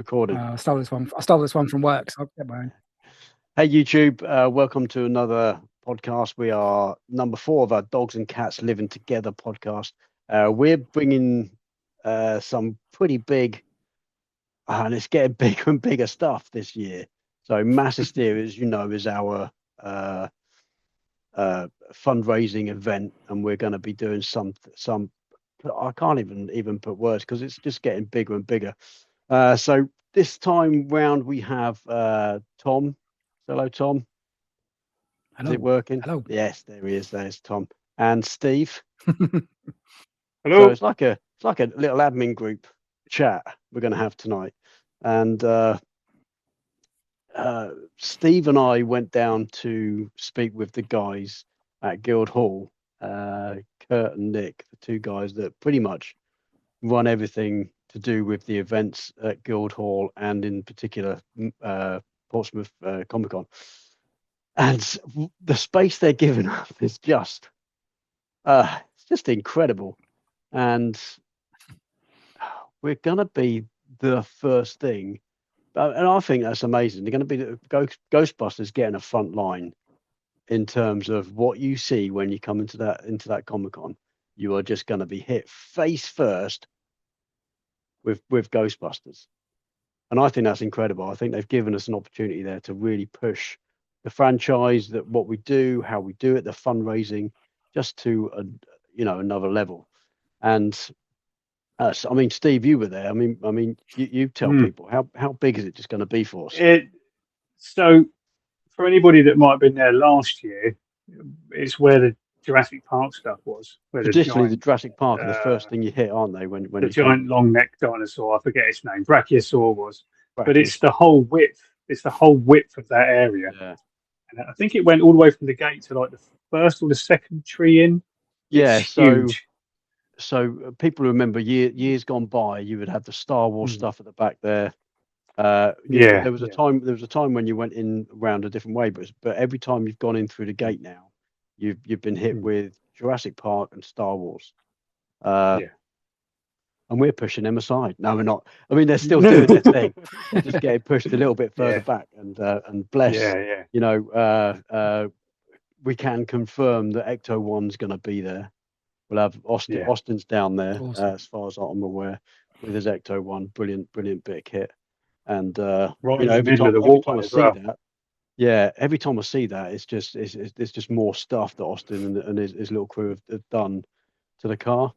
recording. I stole this one. I stole this one from work, so I'll get my own. Hey YouTube, welcome to another podcast. We are number 4 of our Dogs and Cats Living Together podcast. We're bringing some pretty big, and it's getting bigger and bigger stuff this year. So HYSTERIA, as you know, is our fundraising event, and we're going to be doing some. I can't even put words because it's just getting bigger and bigger. So this time round we have Tom. Hello, Tom. Hello. Is it working? Hello. Yes, there he is. There's Tom and Steve. Hello. So it's like a little admin group chat we're going to have tonight. And Steve and I went down to speak with the guys at Guildhall, Kurt and Nick, the two guys that pretty much run everything to do with the events at Guildhall and in particular Portsmouth ComicCon. And the space they're giving us is just it's just incredible. And we're going to be the first thing. And I think that's amazing. They're going to be the Ghostbusters getting a front line in terms of what you see when you come into that Comic-Con. You are just going to be hit face first with Ghostbusters. And I think that's incredible. I think they've given us an opportunity there to really push the franchise, that what we do, how we do it, the fundraising, just to another level. And so, I mean, Steve, you were there. I mean, you tell people how big is it just going to be for us? So, for anybody that might have been there last year, it's where the Jurassic Park stuff was. Traditionally, the Jurassic Park are the first thing you hit, aren't they? When the giant long-necked dinosaur, I forget its name, Brachiosaur was. Brachiosaur. But it's the whole width. It's the whole width of that area. Yeah. And I think it went all the way from the gate to like the first or the second tree in. Yeah. It's huge. So people remember years gone by, you would have the Star Wars stuff at the back there. There was a time when you went in around a different way, but every time you've gone in through the gate now, you've been hit with Jurassic Park and Star Wars. And we're pushing them aside. No, we're not. I mean, they're still doing their thing. They're just getting pushed a little bit further back. And bless, we can confirm that Ecto One's going to be there. We'll have Austin. Yeah. Austin's down there, Awesome. as far as I'm aware, with his Ecto One. Brilliant big kit. And Right in the every middle time, of the every walkway time I as see well. that, every time I see that, it's just more stuff that Austin and his little crew have done to the car.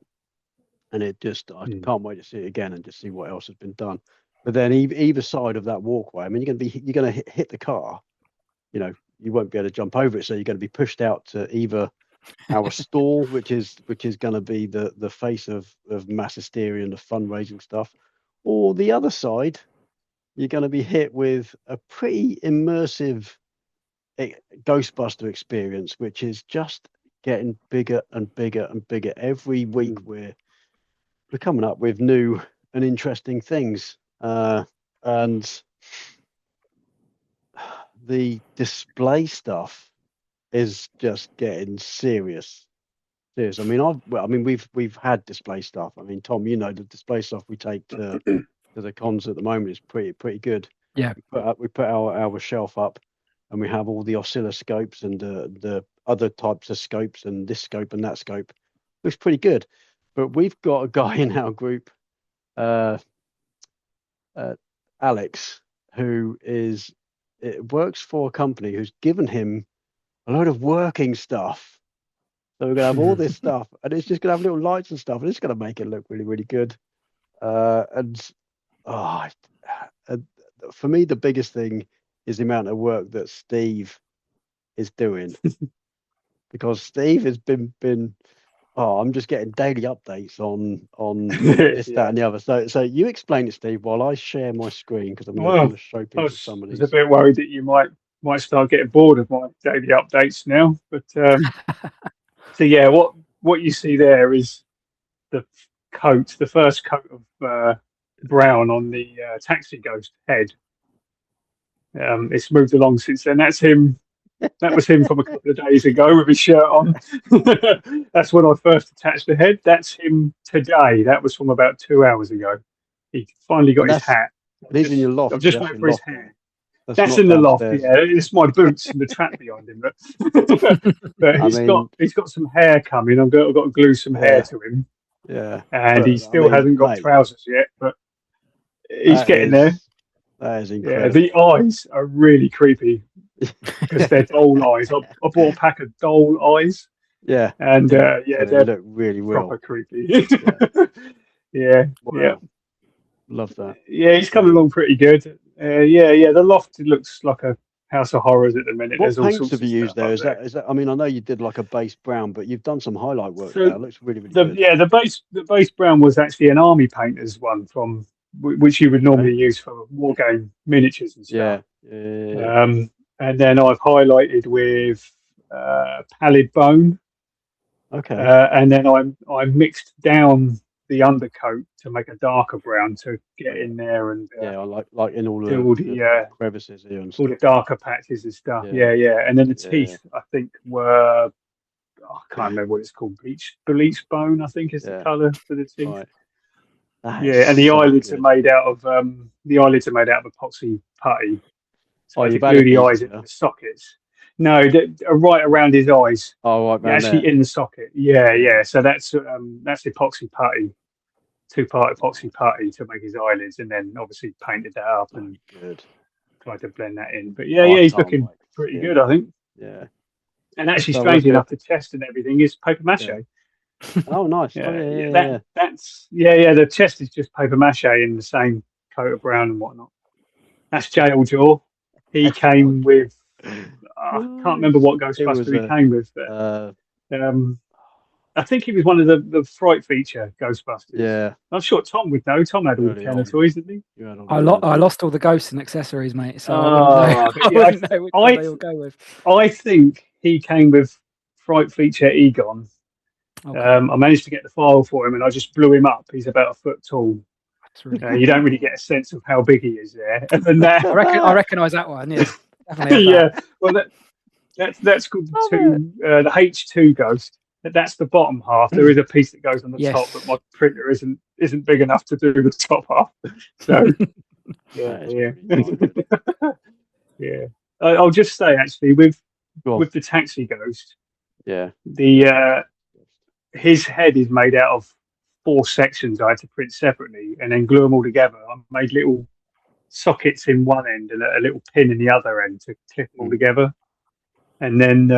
And I can't wait to see it again and just see what else has been done. But then either side of that walkway, I mean, you're going to hit the car. You won't be able to jump over it, so you're going to be pushed out to either our stall, which is going to be the face of HYSTERIA and the fundraising stuff, or the other side, you're going to be hit with a pretty immersive Ghostbuster experience, which is just getting bigger and bigger and bigger every week. We're coming up with new and interesting things, and the display stuff is just getting serious. I mean, we've had display stuff. I mean, Tom, the display stuff we take to the cons at the moment is pretty good. Yeah, we put our shelf up, and we have all the oscilloscopes and the other types of scopes and this scope and that scope. Looks pretty good. But we've got a guy in our group, Alex, who works for a company who's given him a load of working stuff. So we're going to have all this stuff, and it's just going to have little lights and stuff, and it's going to make it look really, really good. And for me, the biggest thing is the amount of work that Steve is doing. Because Steve has been I'm just getting daily updates on this, that, and the other. So you explain it, Steve, while I share my screen, because I'm going to show people some of these. I was a bit worried that you might start getting bored of my daily updates now. But so yeah, what you see there is the first coat of brown on the taxi ghost head. It's moved along since then. That's him. That was him from a couple of days ago with his shirt on. That's when I first attached the head. That's him today. That was from about 2 hours ago. He finally got his hat. He's in your loft. I'm just that's waiting your for his loft. hair. That's That's not in the loft. downstairs. Yeah, it's my boots and the trap behind him. But he's got some hair coming. I've got to glue some hair to him, Yeah. and But, he still hasn't got mate, trousers yet. But he's getting there. That is Yeah, incredible. the eyes are really creepy because they're doll eyes. I bought a pack of doll eyes. Yeah. And they they're look really proper real. creepy. Yeah. Wow. Love that. Yeah, he's coming along pretty good. Yeah. The loft looks like a house of horrors at the minute. What There's all paints sorts have you of used stuff there? up Is that? I mean, I know you did like a base brown, but you've done some highlight work So there. It looks really, really good. the base brown was actually an army painter's one from which you would normally use for war game miniatures and stuff. Yeah. And then I've highlighted with pallid bone. Okay. And then I mixed down the undercoat to make a darker brown to get in there and I like in all the crevices here and all stuff. the darker patches and stuff. Yeah. And then the teeth I think were I can't remember what it's called. Bleach bone I think is the colour for the teeth. Right. And the eyelids are made out of epoxy putty. So I had to glue the eyes into the sockets. No, right around his eyes. Oh, right, actually there. in the socket. Yeah. So that's epoxy putty, 2-part epoxy putty to make his eyelids, and then obviously painted that up and tried to blend that in. But he's looking pretty good, I think. Yeah. And actually, strangely enough, the chest and everything is paper mache. Yeah. Oh, nice. That's the chest is just paper mache in the same coat of brown and whatnot. That's Jail Jaw. He came with. I can't remember what Ghostbuster he came with, but I think he was one of the Fright feature Ghostbusters. Yeah, I'm sure Tom would know. Tom had all the Kenner toys, didn't he? I lost all the ghosts and accessories, mate. So I wouldn't know which one they all go with. I think he came with Fright feature Egon. Okay. I managed to get the file for him, and I just blew him up. He's about a foot tall. Really cool. You don't really get a sense of how big he is there. And that, I recognise that one. Yeah, yeah. Well, that's called the H2 Ghost. That's the bottom half. There is a piece that goes on the top, but my printer isn't big enough to do the top half. So yeah. I'll just say actually with the Taxi Ghost, his head is made out of 4 sections I had to print separately and then glue them all together. I made little sockets in one end and a little pin in the other end to clip them all together. And then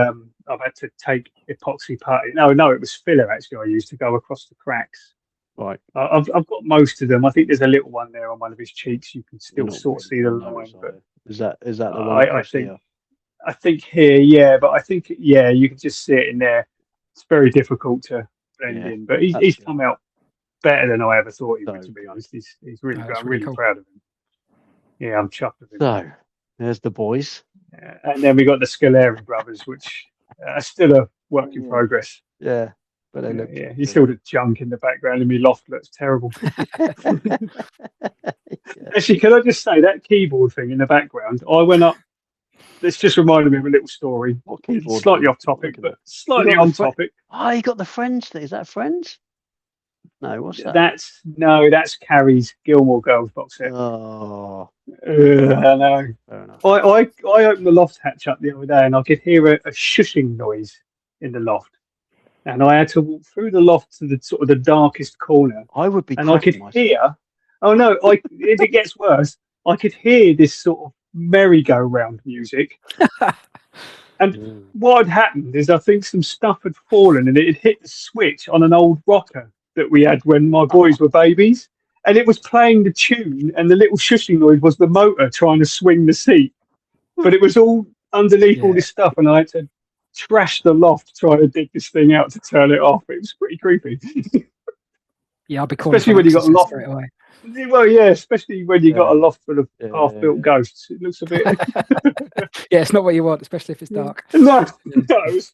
I've had to take epoxy putty. No, it was filler actually I used to go across the cracks. Right. I've got most of them. I think there's a little one there on one of his cheeks. You can still sort of see the line. But is that the one? I think here, but I think you can just see it in there. It's very difficult to blend in, but he's come out better than I ever thought he would. To be honest, he's really good. I'm really proud of him. Yeah, I'm chuffed with him. So there's the boys, and then we got the Scaleri brothers, which are still a work in progress. Yeah, but they look. Yeah, you see all the junk in the background in my loft looks terrible. Actually, can I just say that keyboard thing in the background? I went up. This just reminded me of a little story. Slightly off topic, but slightly on topic. Oh, you got the Friends thing. Is that Friends? No, what's that? That's Carrie's Gilmore Girls box set. Oh, I know. Fair enough. I opened the loft hatch up the other day and I could hear a shushing noise in the loft, and I had to walk through the loft to the sort of the darkest corner. I would be, and I could hear. Oh no! If it gets worse, I could hear this sort of merry-go-round music. And what had happened is I think some stuff had fallen and it had hit the switch on an old rocker that we had when my boys were babies, and it was playing the tune, and the little shushing noise was the motor trying to swing the seat, but it was all underneath all this stuff, and I had to trash the loft trying to dig this thing out to turn it off. It was pretty creepy. Yeah, I'll be calling, especially when you got a loft straight away. Well, yeah, especially when you got a loft full of half-built ghosts. It looks a bit. Yeah, it's not what you want, especially if it's dark. No, it was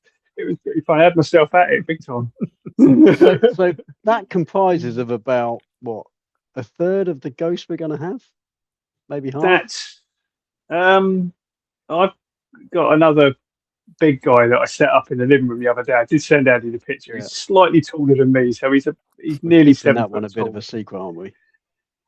pretty fun. I had myself at it big time. So that comprises of about what, a third of the ghosts we're going to have, maybe half. That's I've got another big guy that I set up in the living room the other day. I did send Andy the picture. He's slightly taller than me, so he's nearly 7 that foot one a tall. bit of a secret, aren't we?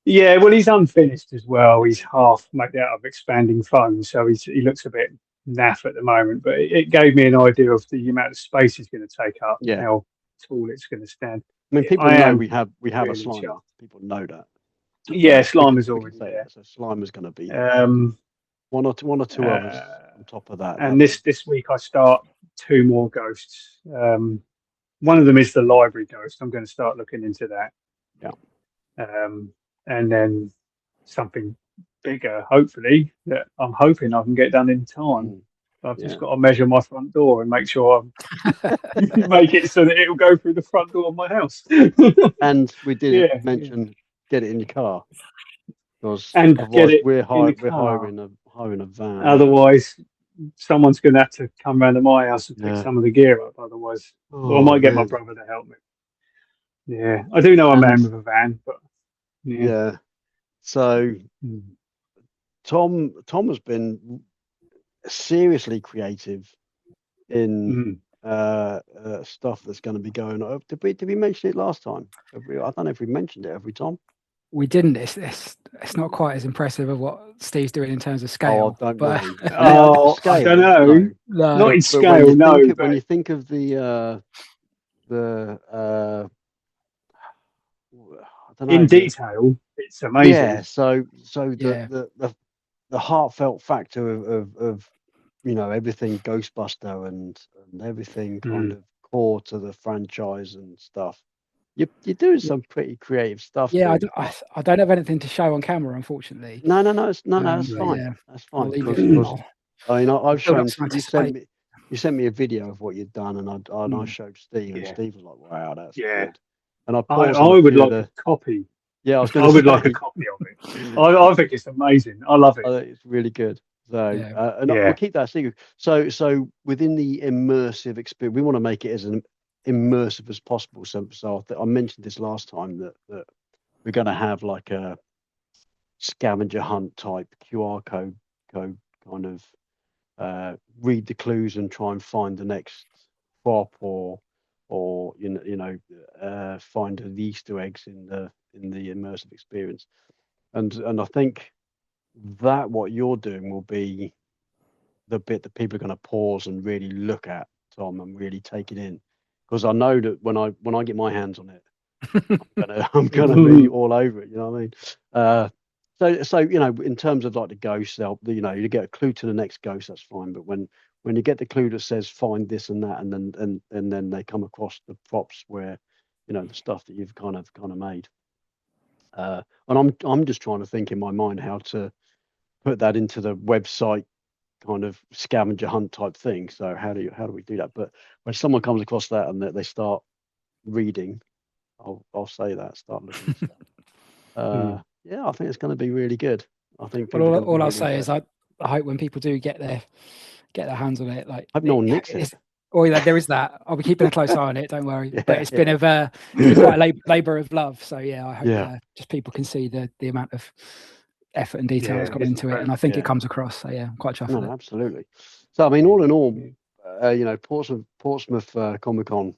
Yeah, well, he's unfinished as well. He's half made out of expanding foam, so he looks a bit naff at the moment. But it gave me an idea of the amount of space he's going to take up, Yeah. how tall it's going to stand. I mean, people I know am we have a really Slimer. chuffed. People know that. Yeah, So Slimer's we can already say there. that. So Slimer's going to be Um, one or two others on top of that. and this week I start 2 more ghosts. One of them is the library ghost. I'm going to start looking into that. Yeah. And then something bigger, hopefully, that I'm hoping I can get done in time. I've just got to measure my front door and make sure I make it so that it will go through the front door of my house. And we did mention get it in your car, because and otherwise get it we're in the car. hiring a van. Otherwise, someone's going to have to come round to my house and pick some of the gear up. Otherwise, or I might get my brother to help me. Yeah, I do know a man with a van, but yeah. So Tom has been seriously creative in stuff that's going to be going on. Did we mention it last time? I don't know if we mentioned it every time. We didn't. It's not quite as impressive of what Steve's doing in terms of scale. I don't know. No. Not in scale, no. When you think of the I don't know, in detail, it's amazing. Yeah. So the heartfelt factor of everything Ghostbuster and everything kind of core to the franchise and stuff. You're doing some pretty creative stuff. Yeah, I don't have anything to show on camera, unfortunately. No, that's fine. Yeah, that's fine. Because I mean, I've shown you sent me a video of what you'd done, and I showed Steve, and Steve was like, "Wow, that's good." And I would like a copy. Yeah, I would like a copy of it. I think it's amazing. I love it. It's really good. So, we'll keep that secret. So within the immersive experience, we want to make it as immersive as possible. So I mentioned this last time that we're going to have like a scavenger hunt type QR code kind of read the clues and try and find the next prop or find the Easter eggs in the immersive experience. And I think that what you're doing will be the bit that people are going to pause and really look at, Tom, and really take it in, because I know that when I get my hands on it, I'm gonna be all over it. You know what I mean? So in terms of like the ghosts, you get a clue to the next ghost, that's fine. But when you get the clue that says find this and that, and then they come across the props where the stuff that you've kind of made. And I'm just trying to think in my mind how to put that into the website kind of scavenger hunt type thing. So how do we do that? But when someone comes across that and they start reading, I'll say that, start looking at stuff. Yeah, I think it's going to be really good. I think. Well, all I'll say is I hope when people do get their hands on it, like, I hope no one nicks it. Or there is that. I'll be keeping a close eye on it. Don't worry. But it's been quite a labour of love. So I hope just people can see the amount of effort and detail that's gone into it, and I think it comes across. So I'm quite chuffed with it. Absolutely. So I mean, all in all, Portsmouth ComicCon,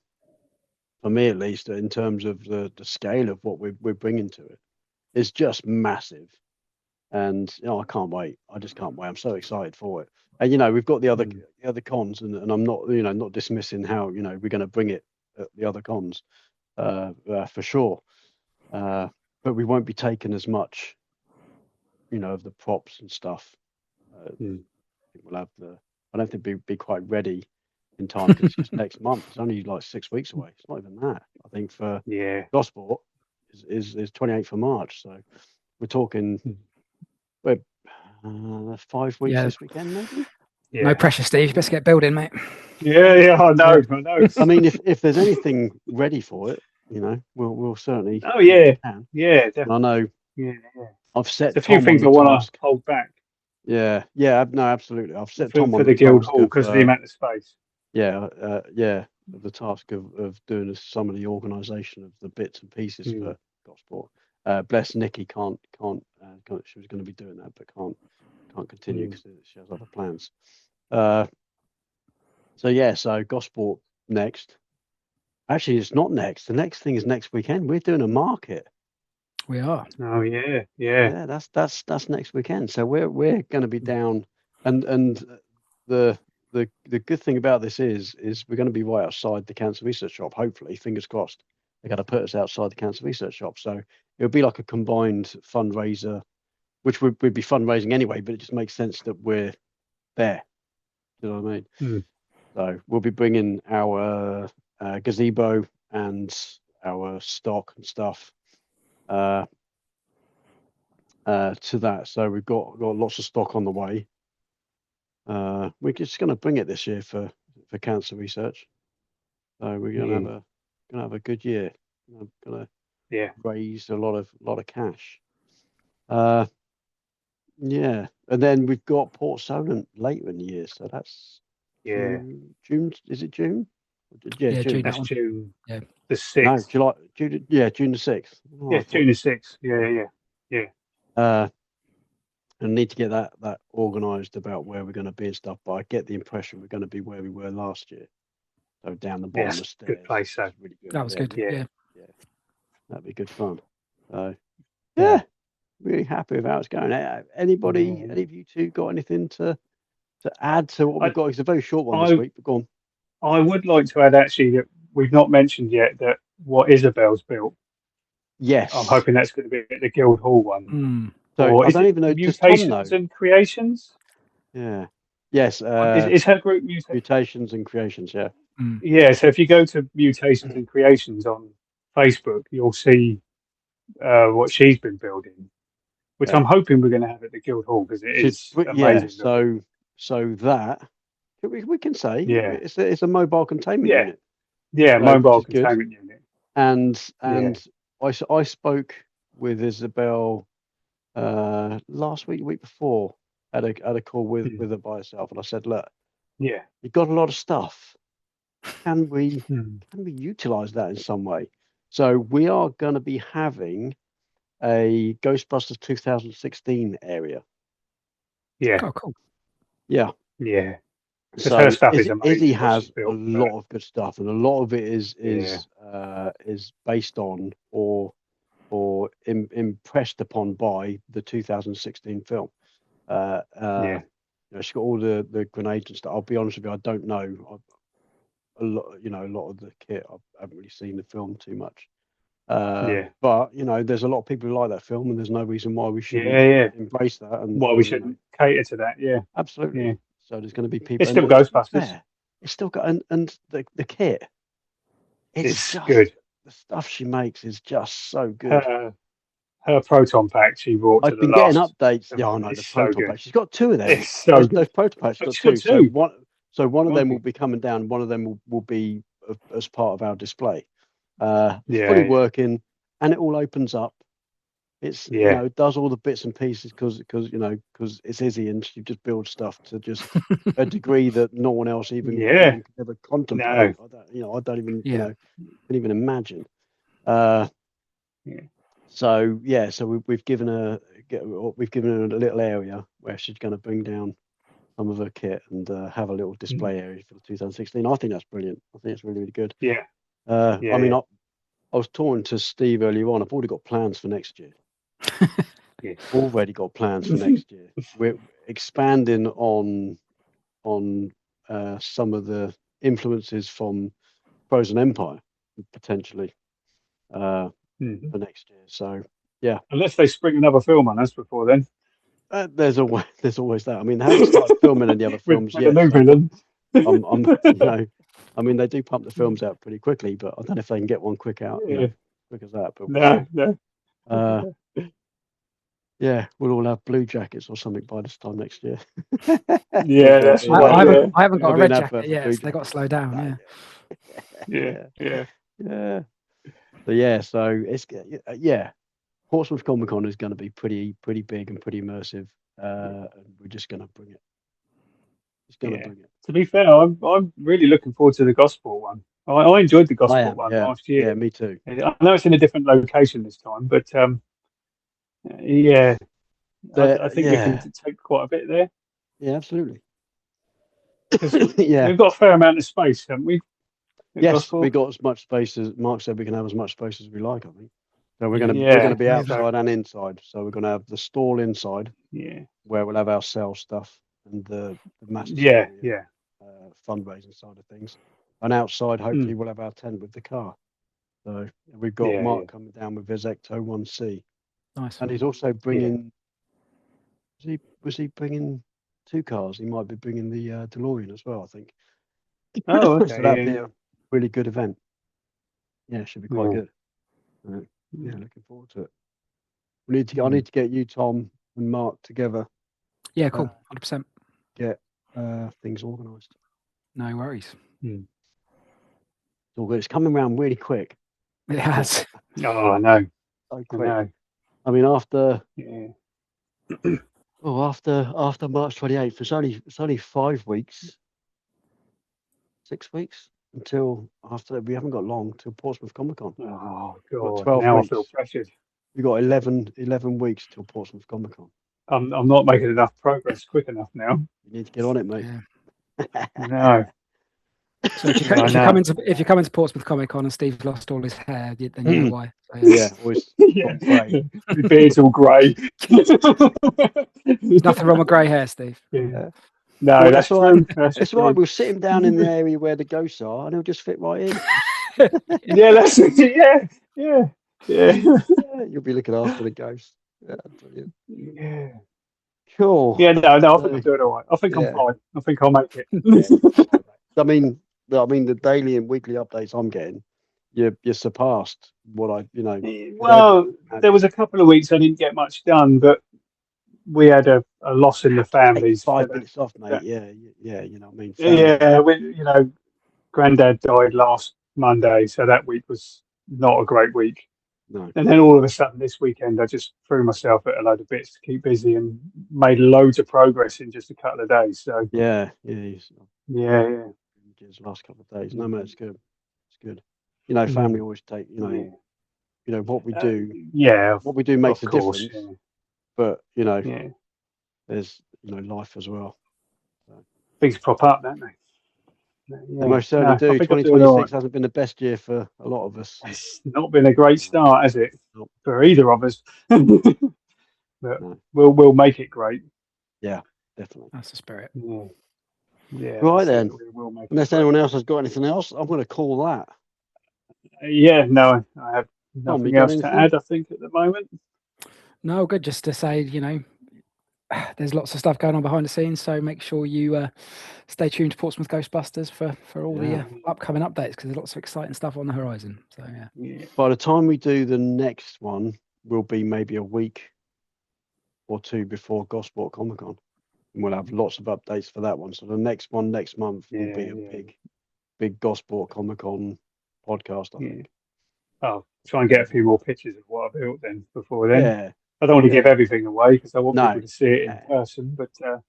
for me at least, in terms of the scale of what we're bringing to it, is just massive. And I can't wait. I just can't wait. I'm so excited for it. And we've got the other cons, and I'm not not dismissing how we're going to bring it at the other cons, for sure. But we won't be taking as much, of the props and stuff. We'll have I don't think we'll be quite ready in time, because it's just next month. It's only like 6 weeks away. It's not even that. I think for Gosport is 28th of March. So we're talking. We're 5 weeks this weekend, maybe. No pressure, Steve. Best get building, mate. Yeah, I know. I mean, if there's anything ready for it, we'll certainly. Oh yeah, definitely. I know. Yeah. I've set a few things I want to hold back. Yeah, no, absolutely. I've set Tom for the guild hall because of the amount of space. The task of doing some of the organisation of the bits and pieces for Gosport. Bless Nikki can't. She was going to be doing that, but can't continue because she has other plans. So Gosport next. Actually, it's not next. The next thing is next weekend. We're doing a market. We are. Oh yeah. That's next weekend. So we're going to be down, and the good thing about this is we're going to be right outside the cancer research shop. Hopefully, fingers crossed, they're going to put us outside the cancer research shop. So it'll be like a combined fundraiser, which would be fundraising anyway. But it just makes sense that we're there. You know what I mean? So we'll be bringing our gazebo and our stock and stuff to that. So we've got lots of stock on the way. We're just going to bring it this year for cancer research. So we're going to have a good year. We're going to raise a lot of cash. Yeah, and then we've got Port Solent later in the year. So that's June. Is it June? Yeah, June. That's June. Yeah. The 6th. No, July. June. Yeah, June the 6th. Yeah, June the 6th. Yeah. I need to get that organised about where we're going to be and stuff. But I get the impression we're going to be where we were last year. So down the bottom of the stairs. Good place. So really good. That was good. Yeah. That'd be good fun. So really happy with how it's going. Anybody, any of you two got anything to add to what we've got? It's a very short one this week, but go on. I would like to add actually that we've not mentioned yet that what Isabel's built. Yes. I'm hoping that's going to be at the Guildhall one. So I don't even know. Mutations and Creations? Yeah. Yes. Is her group Mutations and Creations? Yeah. Yeah. So if you go to Mutations and Creations on Facebook, you'll see what she's been building, which I'm hoping we're going to have at the Guildhall because it is amazing. Yeah. So that we can say it's a mobile containment unit. Yeah, mobile containment unit. And I spoke with Isabel last week before, had a call with her by herself, and I said, look, you've got a lot of stuff. Can we utilize that in some way? So we are going to be having a Ghostbusters 2016 area. Yeah. Oh, cool. Yeah. Yeah. So her stuff is amazing. Izzy has a lot of good stuff, and a lot of it is based on or impressed upon by the 2016 film. She's got all the grenades and stuff. I'll be honest with you, I don't know a lot of the kit. I haven't really seen the film too much. But there's a lot of people who like that film, and there's no reason why we shouldn't embrace that. And why we shouldn't cater to that. Yeah, absolutely. Yeah. So there's going to be people. It's still Ghostbusters. It's still got and the kit. It's just good. The stuff she makes is just so good. Her proton pack she brought. I've been getting updates. Yeah, I know the proton pack. She's got two of them. Those proton packs got two. So one of them will be coming down. One of them will be as part of our display. Fully working, and it all opens up. It's it does all the bits and pieces because it's Izzy, and she just builds stuff to just a degree that no one else even could ever contemplate. No. I don't even can even imagine. So we've given her a little area where she's going to bring down some of her kit and have a little display area for 2016. I think that's brilliant. I think it's really, really good. I mean, I was talking to Steve earlier on. I've already got plans for next year. Already got plans for next year. We're expanding on some of the influences from Frozen Empire potentially for next year. So unless they spring another film on us before then. There's always that. I mean, they haven't started filming any other films yet. I mean, they do pump the films out pretty quickly, but I don't know if they can get one quick out, quick as that. But no. We'll all have blue jackets or something by this time next year. That's right. I haven't got a red jacket yet. So they got to slow down. So it's Portsmouth ComicCon is going to be pretty big and pretty immersive. We're just going to bring it. Bring it. To be fair, I'm really looking forward to the Gosport one. I enjoyed the Gosport one last year. Yeah, me too. I know it's in a different location this time, but I think we can take quite a bit there. Yeah, absolutely. We've got a fair amount of space, haven't we? Yes, we got as much space as Mark said. We can have as much space as we like, I think. So we're gonna be outside and inside. So we're gonna have the stall inside, where we'll have our sale stuff and the master fundraising side of things, and outside hopefully we'll have our tent with the car. So we've got Mark coming down with his Ecto 1C. Nice. And he's also bringing. Was he bringing 2 cars? He might be bringing the DeLorean as well, I think. Oh, okay. So that'd be a really good event. Yeah, it should be quite good. Yeah, looking forward to it. I need to get you, Tom, and Mark together. Yeah, cool. 100%. Get things organised. No worries. It's all good. It's coming around really quick. It has. Oh, I know. So quick. I mean, after after March 28th, it's only 5 weeks, 6 weeks until after. We haven't got long till Portsmouth ComicCon. Oh God! 12 now weeks. I feel pressured. We've got 11 weeks till Portsmouth ComicCon. I'm not making enough progress quick enough now. You need to get on it, mate. Yeah. No. So if you come into Portsmouth ComicCon and Steve's lost all his hair, then you know why. So, yeah, always grey. The beard's all grey. There's nothing wrong with grey hair, Steve. Yeah. No, that's true. It's right. We'll sit him down in the area where the ghosts are, and he'll just fit right in. Yeah, that's it. Yeah. You'll be looking after the ghosts. Yeah, brilliant. Yeah. Cool. Yeah, no, I think I'm doing all right. I think I'm fine. I think I'll make it. I mean, the daily and weekly updates I'm getting, you surpassed what I, Well, there was a couple of weeks I didn't get much done, but we had a loss in the family. 5 weeks off, mate. Yeah. You know what I mean? Yeah, Granddad died last Monday, so that week was not a great week. No. And then all of a sudden this weekend, I just threw myself at a load of bits to keep busy and made loads of progress in just a couple of days. So yeah. Just last couple of days. No, mate, it's good. It's good. Family always take. What we do. What we do makes a difference. Yeah. But there's life as well. So. Things prop up, don't they? They most certainly do. 2026 hasn't been the best year for a lot of us. It's not been a great start, has it? Not for either of us. But we'll make it great. Yeah, definitely. That's the spirit. Yeah. Right then. Unless anyone else has got anything else, I'm going to call that. No, I have nothing else to add, I think, at the moment. No, good. Just to say, there's lots of stuff going on behind the scenes, so make sure you stay tuned to Portsmouth Ghostbusters for all the upcoming updates, because there's lots of exciting stuff on the horizon. So by the time we do the next one, will be maybe a week or two before Gosport ComicCon, and we'll have lots of updates for that one. So the next one next month will be a big Gosport ComicCon podcast, I think. I'll try and get a few more pictures of what I built then before then. Yeah. I don't want to give everything away because I want people to see it in person, but got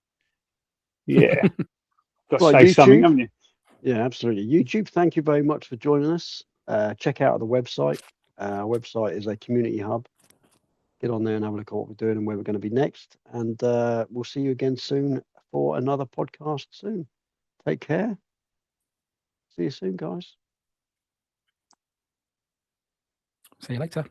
to say YouTube, something, haven't you? Yeah, absolutely. YouTube, thank you very much for joining us. Check out the website. Our website is a community hub. Get on there and have a look at what we're doing and where we're going to be next. And we'll see you again soon for another podcast soon. Take care. See you soon, guys. See you later.